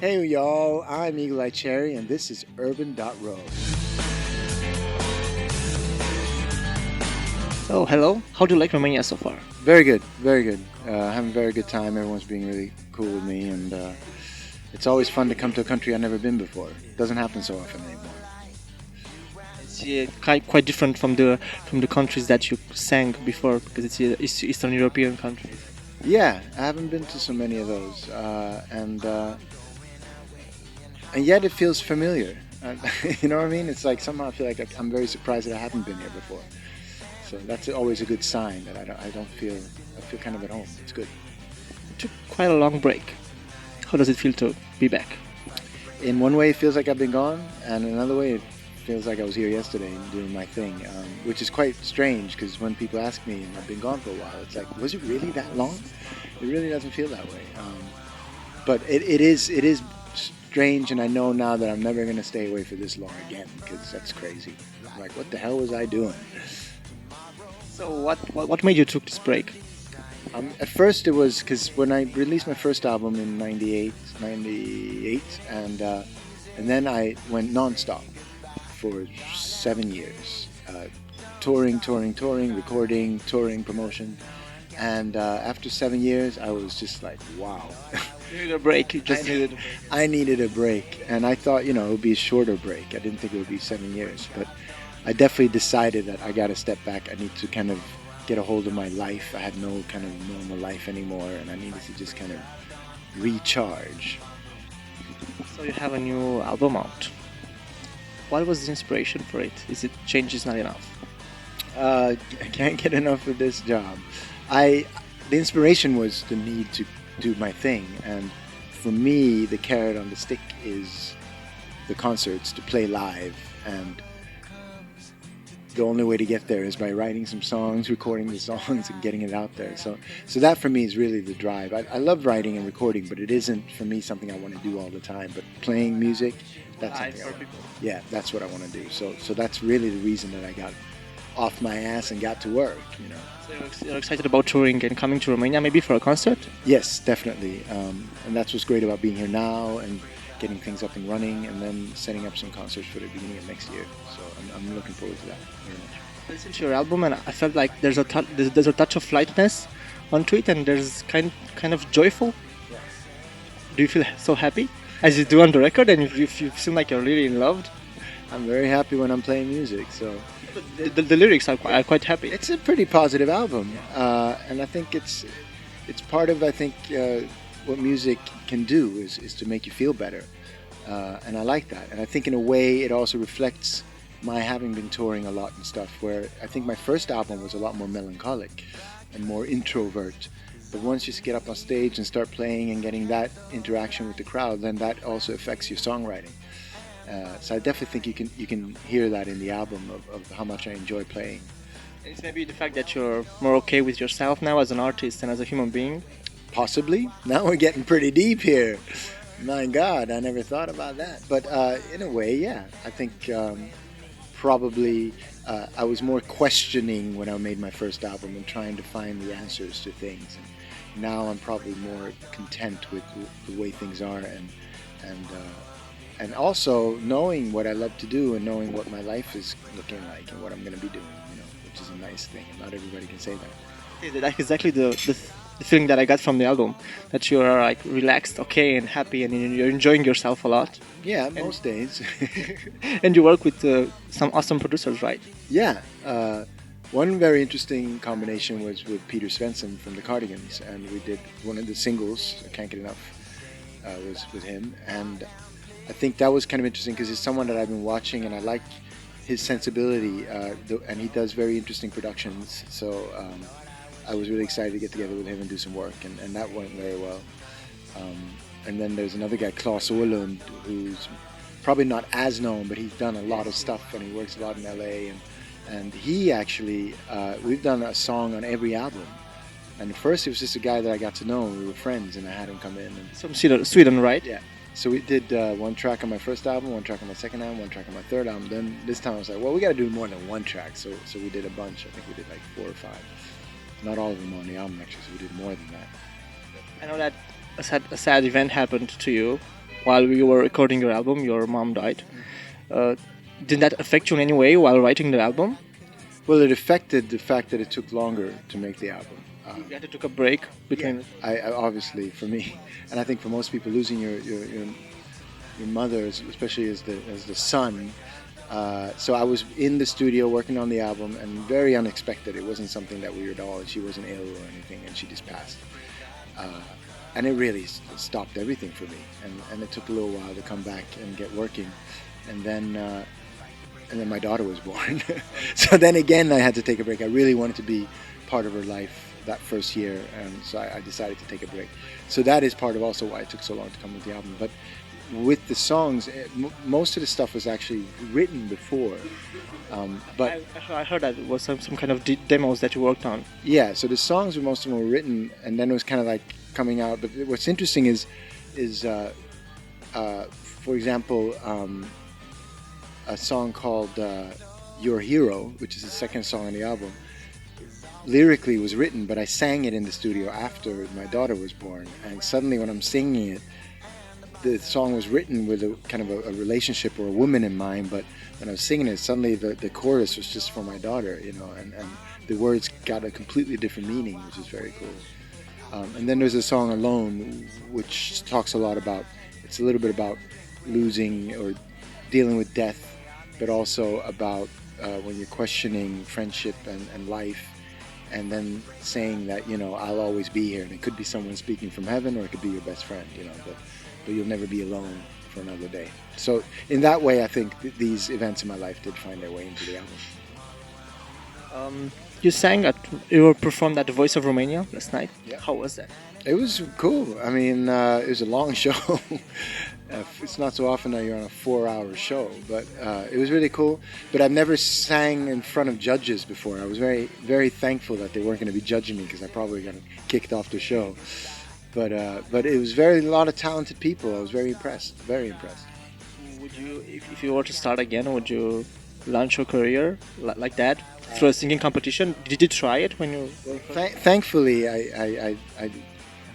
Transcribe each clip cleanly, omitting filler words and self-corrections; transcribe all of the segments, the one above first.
Hey y'all, I'm Eagle Eye Cherry and this is urban.ro. So, hello. How do you like Romania so far? Very good, very good. Having a very good time. Everyone's being really cool with me, and it's always fun to come to a country I've never been before. It doesn't happen so often anymore. It's quite different from the countries that you sang before because it's Eastern European countries. Yeah, I haven't been to so many of those, and yet it feels familiar. You know what I mean? It's like somehow I feel like I'm very surprised that I haven't been here before. So that's always a good sign that I don't feel. I feel kind of at home. It's good. It took quite a long break. How does it feel to be back? In one way, it feels like I've been gone, and in another way, it feels like I was here yesterday doing my thing, which is quite strange because when people ask me and I've been gone for a while, it's like, was it really that long? It really doesn't feel that way. But it is strange, and I know now that I'm never going to stay away for this long again because that's crazy. I'm like, what the hell was I doing? So, what made you took this break? At first, it was because when I released my first album in '98, and then I went nonstop for 7 years, touring, recording, touring, promotion, and after 7 years, I was just like, wow. You needed a break. You just needed. I needed a break, and I thought, it would be a shorter break. I didn't think it would be 7 years, but I definitely decided that I got to step back. I need to kind of get a hold of my life. I had no kind of normal life anymore, and I needed to just kind of recharge. So you have a new album out. What was the inspiration for it? Is it change is not enough? I can't get enough of this job. The inspiration was the need to do my thing, and for me, the carrot on the stick is the concerts, to play live, and the only way to get there is by writing some songs, recording the songs, and getting it out there. So that for me is really the drive. I love writing and recording, but it isn't for me something I want to do all the time. But playing music, that's something yeah, that's what I want to do. So that's really the reason that I got off my ass and got to work. So you're excited about touring and coming to Romania, maybe for a concert? Yes, definitely. And that's what's great about being here now and getting things up and running, and then setting up some concerts for the beginning of next year. So I'm looking forward to that very much. I listened to your album and I felt like there's a touch of lightness onto it, and there's kind of joyful. Yeah. Do you feel so happy as you do on the record, and you seem like you're really in love? I'm very happy when I'm playing music. So The lyrics are quite happy. it's a pretty positive album, and I think it's part of what music can do is to make you feel better, and I like that. And I think in a way it also reflects my having been touring a lot and stuff, where I think my first album was a lot more melancholic and more introvert. But once you get up on stage and start playing and getting that interaction with the crowd, then that also affects your songwriting. So I definitely think you can hear that in the album of how much I enjoy playing. It's maybe the fact that you're more okay with yourself now as an artist and as a human being. Possibly. Now we're getting pretty deep here. My God, I never thought about that. But in a way, yeah. I think probably I was more questioning when I made my first album and trying to find the answers to things. And now I'm probably more content with the way things are, and also knowing what I love to do and knowing what my life is looking like and what I'm going to be doing, which is a nice thing. And not everybody can say that. Yeah, that's exactly the feeling that I got from the album, that you are like relaxed, okay, and happy, and you're enjoying yourself a lot. Yeah, most days. And you work with some awesome producers, right? Yeah. One very interesting combination was with Peter Svensson from the Cardigans, and we did one of the singles, I Can't Get Enough, was with him. And I think that was kind of interesting because he's someone that I've been watching, and I like his sensibility, and he does very interesting productions. So I was really excited to get together with him and do some work, and that went very well. And then there's another guy, Claes Åhlund, who's probably not as known, but he's done a lot of stuff, and he works a lot in LA. And he actually, we've done a song on every album. And at first, it was just a guy that I got to know, and we were friends, and I had him come in. And From Sweden, right? yeah. So we did one track on my first album, one track on my second album, one track on my third album. Then this time I was like, well, we got to do more than one track. So we did a bunch. I think we did like 4 or 5. Not all of them on the album, actually, so we did more than that. I know that a sad event happened to you while you were recording your album, your mom died. Uh, did that affect you in any way while writing the album? Well, it affected the fact that it took longer to make the album. You had to take a break between. Yeah, I obviously for me, and I think for most people, losing your mother, especially as the son. So I was in the studio working on the album, and very unexpected. It wasn't something that weird at all. She wasn't ill or anything, and she just passed. And it really stopped everything for me. And it took a little while to come back and get working, and then my daughter was born. So then again, I had to take a break. I really wanted to be part of her life that first year, and so I decided to take a break. So that is part of also why it took so long to come with the album. But with the songs, most of the stuff was actually written before. But I heard that it was some kind of demos that you worked on. yeah, so the songs most of them were written, and then it was kind of like coming out. But what's interesting is for example, a song called "Your Hero," which is the second song on the album. Lyrically was written, but I sang it in the studio after my daughter was born, and suddenly when I'm singing it, the song was written with a kind of a relationship or a woman in mind, but when I was singing it, suddenly the chorus was just for my daughter, and the words got a completely different meaning, which is very cool. And then there's a song "Alone," which talks a lot about, it's a little bit about losing or dealing with death, but also about when you're questioning friendship and life, and then saying that, I'll always be here, and it could be someone speaking from heaven, or it could be your best friend, but you'll never be alone for another day. So in that way, I think these events in my life did find their way into the album. You performed at the Voice of Romania last night. Yeah. How was that? It was cool. I mean, it was a long show. It's not so often that you're on a 4-hour show, but it was really cool. But I've never sang in front of judges before. I was very, very thankful that they weren't going to be judging me, because I probably got kicked off the show. But it was a lot of talented people. I was very impressed. Very impressed. Would you, if you were to start again, would you launch your career like that through a singing competition? Did you try it when you? Thankfully, I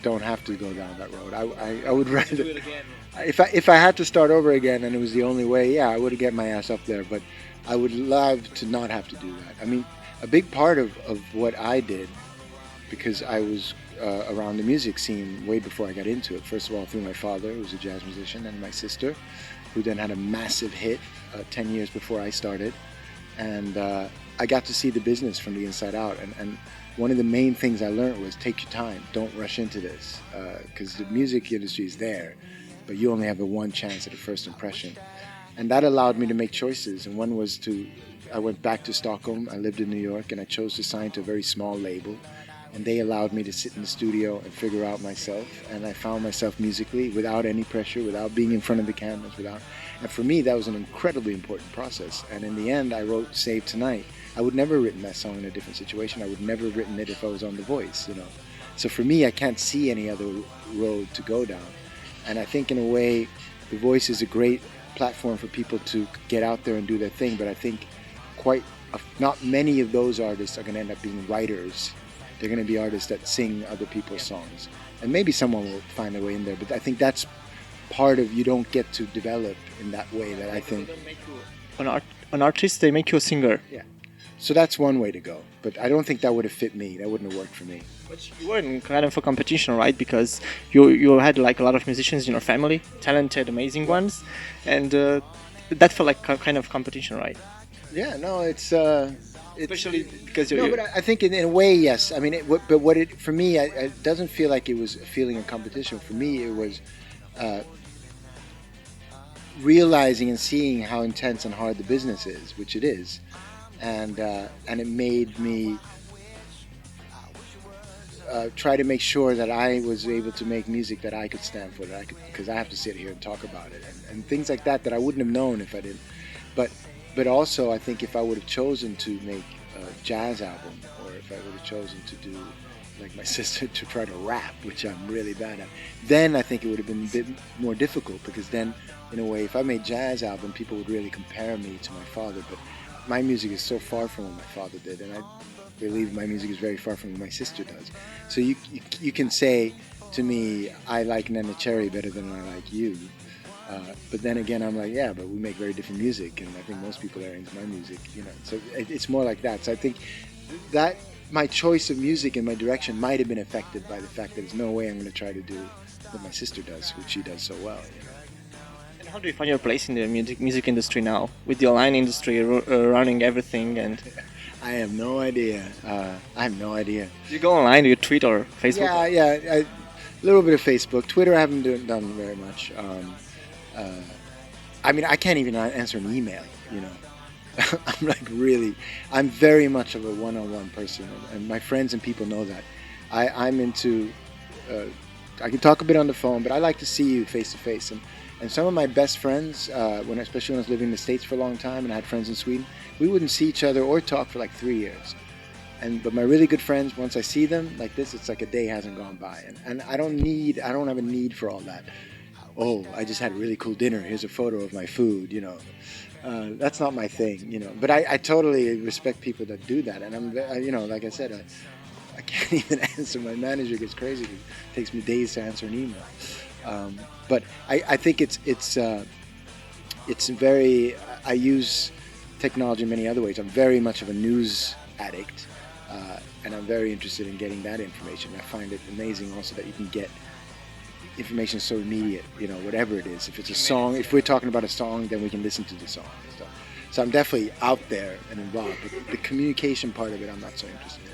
don't have to go down that road. I would rather. Do it again. If I had to start over again and it was the only way, yeah, I would have get my ass up there. But I would love to not have to do that. I mean, a big part of what I did, because I was around the music scene way before I got into it. First of all, through my father, who was a jazz musician, and my sister, who then had a massive hit 10 years before I started. And I got to see the business from the inside out. And one of the main things I learned was take your time. Don't rush into this, because the music industry is there, but you only have the one chance at a first impression. And that allowed me to make choices. And one was I went back to Stockholm. I lived in New York, and I chose to sign to a very small label. And they allowed me to sit in the studio and figure out myself. And I found myself musically without any pressure, without being in front of the cameras, and for me, that was an incredibly important process. And in the end, I wrote Save Tonight. I would never have written that song in a different situation. I would never have written it if I was on The Voice, So for me, I can't see any other road to go down. And I think in a way, The Voice is a great platform for people to get out there and do their thing. But I think not many of those artists are going to end up being writers. They're going to be artists that sing other people's songs. And maybe someone will find their way in there. But I think that's part of, you don't get to develop in that way that I think. An artist, they make you a singer. Yeah. So that's one way to go. But I don't think that would have fit me. That wouldn't have worked for me. But you were in kind of a competition, right? Because you had like a lot of musicians in your family, talented, amazing ones. And that felt like kind of competition, right? Yeah, no, it's... Especially because no, but I think in a way, yes. I mean, for me, it doesn't feel like it was a feeling of competition. For me, it was realizing and seeing how intense and hard the business is, which it is, and it made me try to make sure that I was able to make music that I could stand for, because I have to sit here and talk about it, and things like that I wouldn't have known if I didn't. But also, I think if I would have chosen to make a jazz album, or if I would have chosen to do, like my sister, to try to rap, which I'm really bad at, then I think it would have been a bit more difficult, because then, in a way, if I made jazz album, people would really compare me to my father. But my music is so far from what my father did, and I believe my music is very far from what my sister does. So you can say to me, I like Nana Cherry better than I like you. But then again, I'm like, yeah, but we make very different music, and I think most people are into my music, you know. So it's more like that. So I think that my choice of music and my direction might have been affected by the fact that there's no way I'm going to try to do what my sister does, which she does so well, you know. And how do you find your place in the music industry now, with the online industry running everything? And I have no idea. I have no idea. do you go online? Do you tweet or Facebook? Yeah. A little bit of Facebook. Twitter, I haven't done very much. I mean, I can't even answer an email, you know. I'm like really, I'm very much of a one-on-one person, and my friends and people know that. I'm into, I can talk a bit on the phone, but I like to see you face to face. And some of my best friends, especially when I was living in the States for a long time and I had friends in Sweden, we wouldn't see each other or talk for like 3 years. But my really good friends, once I see them like this, it's like a day hasn't gone by. And I don't have a need for all that. Oh, I just had a really cool dinner. Here's a photo of my food, you know. That's not my thing, you know. But I totally respect people that do that. And you know, like I said, I can't even answer. My manager gets crazy. It takes me days to answer an email. But I think it's very. I use technology in many other ways. I'm very much of a news addict, and I'm very interested in getting that information. I find it amazing also that you can get information so immediate, you know, whatever it is. If it's a song, if we're talking about a song, then we can listen to the song and stuff. So I'm definitely out there and involved. But the communication part of it, I'm not so interested in.